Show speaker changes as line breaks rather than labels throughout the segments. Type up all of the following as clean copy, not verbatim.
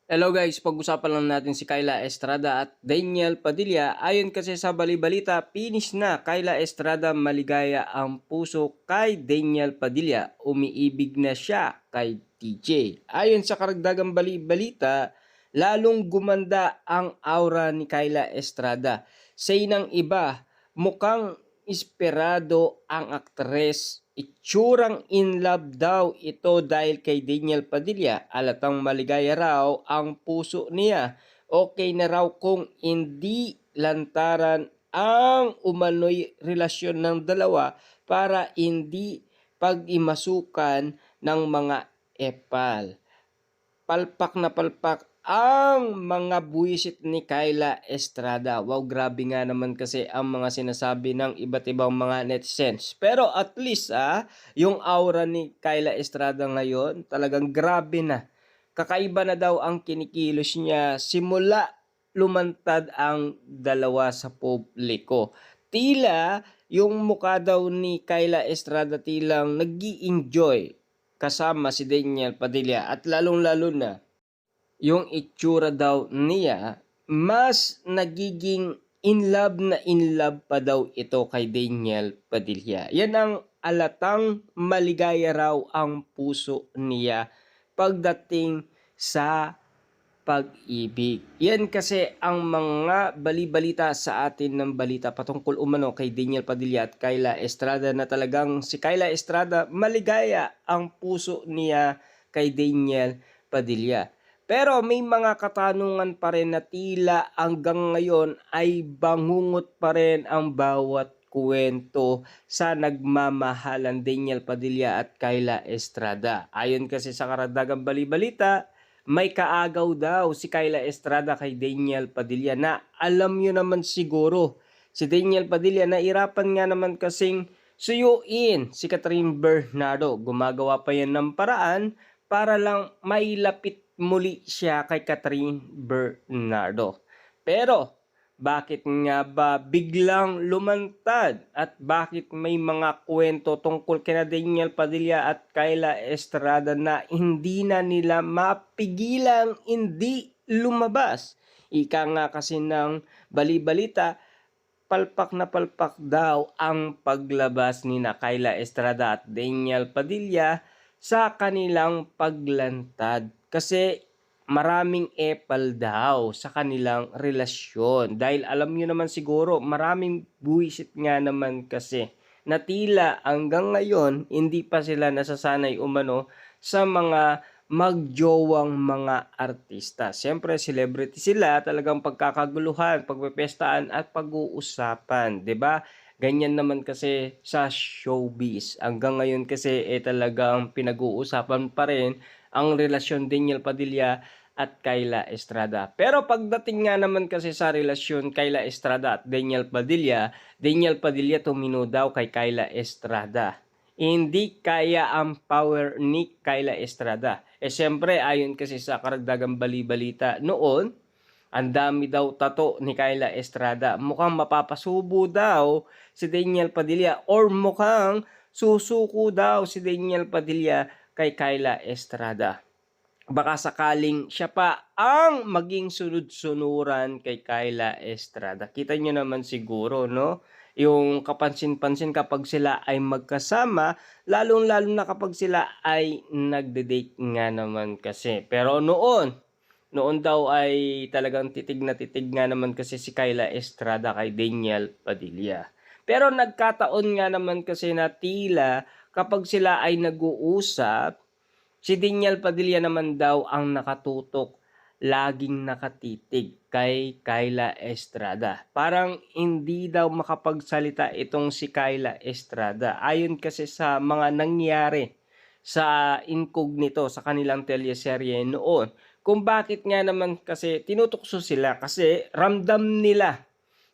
Hello guys, pag-usapan lang natin si Kyla Estrada at Daniel Padilla. Ayon kasi sa balibalita, finish na Kyla Estrada, maligaya ang puso kay Daniel Padilla. Umiibig na siya kay TJ. Ayon sa karagdagang balibalita, lalong gumanda ang aura ni Kyla Estrada. Say ng iba, mukhang esperado ang aktres. Itsurang in love daw ito dahil kay Daniel Padilla. Alatang maligaya raw ang puso niya. Okay na raw kung hindi lantaran ang umano'y relasyon ng dalawa para hindi pag-imasukan ng mga epal. Palpak na palpak ang mga buwisit ni Kyla Estrada. Wow, grabe nga naman kasi ang mga sinasabi ng iba't ibang mga netizens. Pero at least yung aura ni Kyla Estrada ngayon talagang grabe na. Kakaiba na daw ang kinikilos niya simula lumantad ang dalawa sa publiko. Tila yung mukha daw ni Kyla Estrada tilang nag-i-enjoy kasama si Daniel Padilla at lalong-lalo na yung itsura daw niya mas nagiging in love pa daw ito kay Daniel Padilla. Yan ang alatang maligaya raw ang puso niya pagdating sa pag-ibig. Yan kasi ang mga balibalita sa atin ng balita patungkol umano kay Daniel Padilla at Kyla Estrada na talagang si Kyla Estrada maligaya ang puso niya kay Daniel Padilla. Pero may mga katanungan pa rin na tila hanggang ngayon ay bangungot pa rin ang bawat kwento sa nagmamahalan Daniel Padilla at Kyla Estrada. Ayon kasi sa karagdagang balibalita, may kaagaw daw si Kyla Estrada kay Daniel Padilla na alam nyo naman siguro. Si Daniel Padilla nairapan nga naman kasing suyuin si Catherine Bernardo. Gumagawa pa yan ng paraan para lang mailapit muli siya kay Catherine Bernardo. Pero bakit nga ba biglang lumantad at bakit may mga kwento tungkol kina Daniel Padilla at Kyla Estrada na hindi na nila mapigilang hindi lumabas? Ika nga kasi ng balibalita, palpak na palpak daw ang paglabas ni na Kyla Estrada at Daniel Padilla sa kanilang paglantad. Kasi maraming epal daw sa kanilang relasyon. Dahil alam nyo naman siguro, maraming buwisit nga naman kasi na tila hanggang ngayon hindi pa sila nasasanay umano sa mga magjowang mga artista. Siyempre, celebrity sila, talagang pagkakaguluhan, pagpepestaan at pag-uusapan, 'di ba? Ganyan naman kasi sa showbiz. Hanggang ngayon kasi talagang pinag-uusapan pa rin ang relasyon Daniel Padilla at Kyla Estrada. Pero pagdating nga naman kasi sa relasyon Kyla Estrada at Daniel Padilla tumino daw kay Kyla Estrada. Hindi kaya ang power ni Kyla Estrada. Siyempre, ayon kasi sa karagdagang balibalita noon, ang dami daw tato ni Kyla Estrada. Mukhang mapapasubo daw si Daniel Padilla or mukhang susuko daw si Daniel Padilla kay Kyla Estrada. Baka sakaling siya pa ang maging sunod-sunuran kay Kyla Estrada. Kita nyo naman siguro, no? Yung kapansin-pansin kapag sila ay magkasama, lalong-lalo na kapag sila ay nagde-date nga naman kasi. Pero noon daw ay talagang titig na titig nga naman kasi si Kyla Estrada kay Daniel Padilla. Pero nagkataon nga naman kasi na tila kapag sila ay nag-uusap, si Daniel Padilla naman daw ang nakatutok, laging nakatitig kay Kyla Estrada. Parang hindi daw makapagsalita itong si Kyla Estrada. Ayon kasi sa mga nangyari sa incognito sa kanilang teleserye noon. Kung bakit nga naman kasi tinutukso sila kasi ramdam nila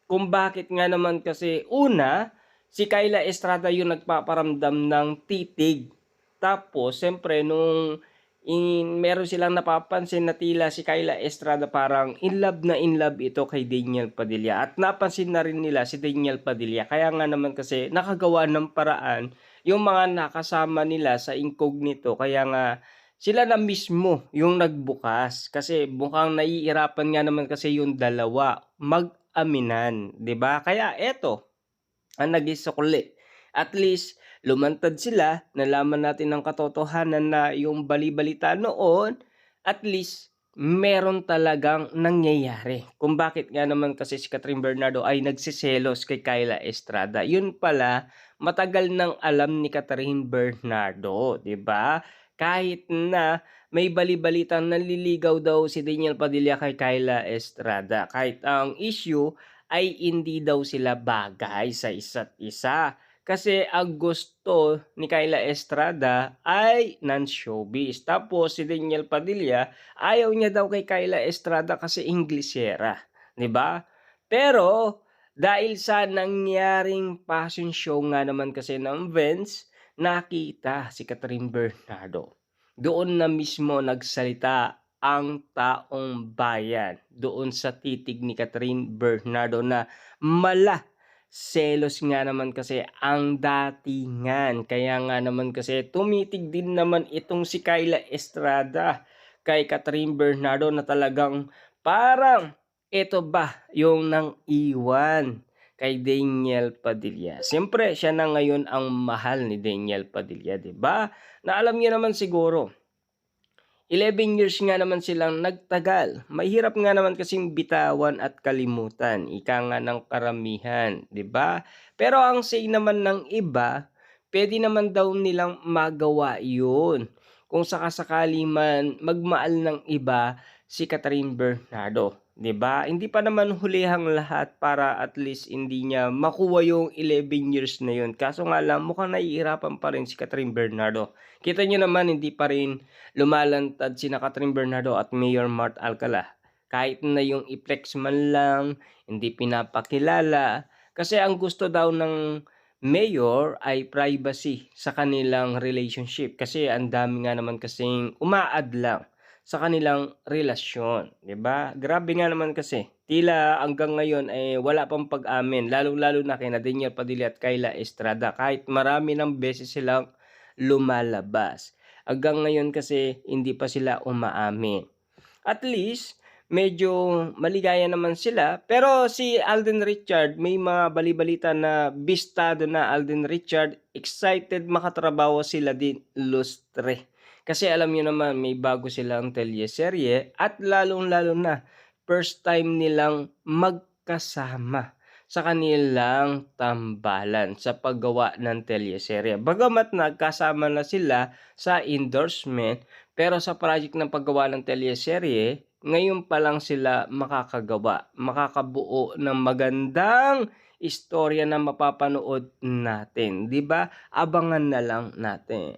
kung bakit nga naman kasi una, si Kyla Estrada yung nagpaparamdam ng titig. Tapos, siyempre, meron silang napapansin na tila si Kyla Estrada parang in love ito kay Daniel Padilla. At napansin na rin nila si Daniel Padilla. Kaya nga naman kasi nakagawa ng paraan yung mga nakasama nila sa incognito. Kaya nga sila na mismo yung nagbukas kasi mukhang naiirapan nga naman kasi yung dalawa mag-aminan, 'di ba? Kaya eto ang naging sukli. At least lumantad sila, nalaman natin ang katotohanan na yung bali-balita noon, at least meron talagang nangyayari. Kung bakit nga naman kasi si Catherine Bernardo ay nagsiselos kay Kyla Estrada. Yun pala, matagal nang alam ni Catherine Bernardo, 'di ba? Kahit na may bali-balitang nanliligaw daw si Daniel Padilla kay Kyla Estrada. Kahit ang issue ay hindi daw sila bagay sa isa't isa. Kasi ang gusto ni Kyla Estrada ay non-showbiz. Tapos si Daniel Padilla, ayaw niya daw kay Kyla Estrada kasi Inglesera, 'di ba? Pero dahil sa nangyaring fashion show nga naman kasi ng Vince, nakita si Catherine Bernardo. Doon na mismo nagsalita ang taong bayan doon sa titig ni Catherine Bernardo na selos nga naman kasi ang datingan. Kaya nga naman kasi tumitig din naman itong si Kyla Estrada kay Catherine Bernardo na talagang parang ito ba yung nang iwan kay Daniel Padilla. Siyempre siya na ngayon ang mahal ni Daniel Padilla, 'di ba? Na alam niyo naman siguro 11 years nga naman silang nagtagal. Mahirap nga naman kasing bitawan at kalimutan, ika nga ng karamihan, 'di ba? Pero ang say naman ng iba, pwede naman daw nilang magawa 'yun. Kung sakasakali man magmahal ng iba si Catherine Bernardo, 'di ba? Hindi pa naman hulihang lahat para at least hindi niya makuha yung 11 years na 'yun. Kaso nga lang mukhang nahihirapan pa rin si Catherine Bernardo. Kita niyo naman hindi pa rin lumalantad sina Catherine Bernardo at Mayor Mart Alcala. Kahit na yung i-flex man lang, hindi pinapakilala. Kasi ang gusto daw ng mayor ay privacy sa kanilang relationship. Kasi ang dami nga naman kasing umaadlang sa kanilang relasyon, 'di ba? Grabe nga naman kasi. Tila hanggang ngayon ay wala pang pag-amin, lalong-lalo na kina Daniel Padilla at Kyla Estrada kahit marami ng beses silang lumalabas. Hanggang ngayon kasi hindi pa sila umaamin. At least medyo maligaya naman sila, pero si Alden Richard may mga bali-balita na bistado na Alden Richard, excited makatrabaho sila din lustre. Kasi alam niyo naman may bago silang teleserye at lalong-lalo na first time nilang magkasama sa kanilang tambalan sa paggawa ng teleserye. Bagamat nagkasama na sila sa endorsement, pero sa project ng paggawa ng teleserye, ngayon pa lang sila makakagawa, makakabuo ng magandang istorya na mapapanood natin, 'di ba? Abangan na lang natin.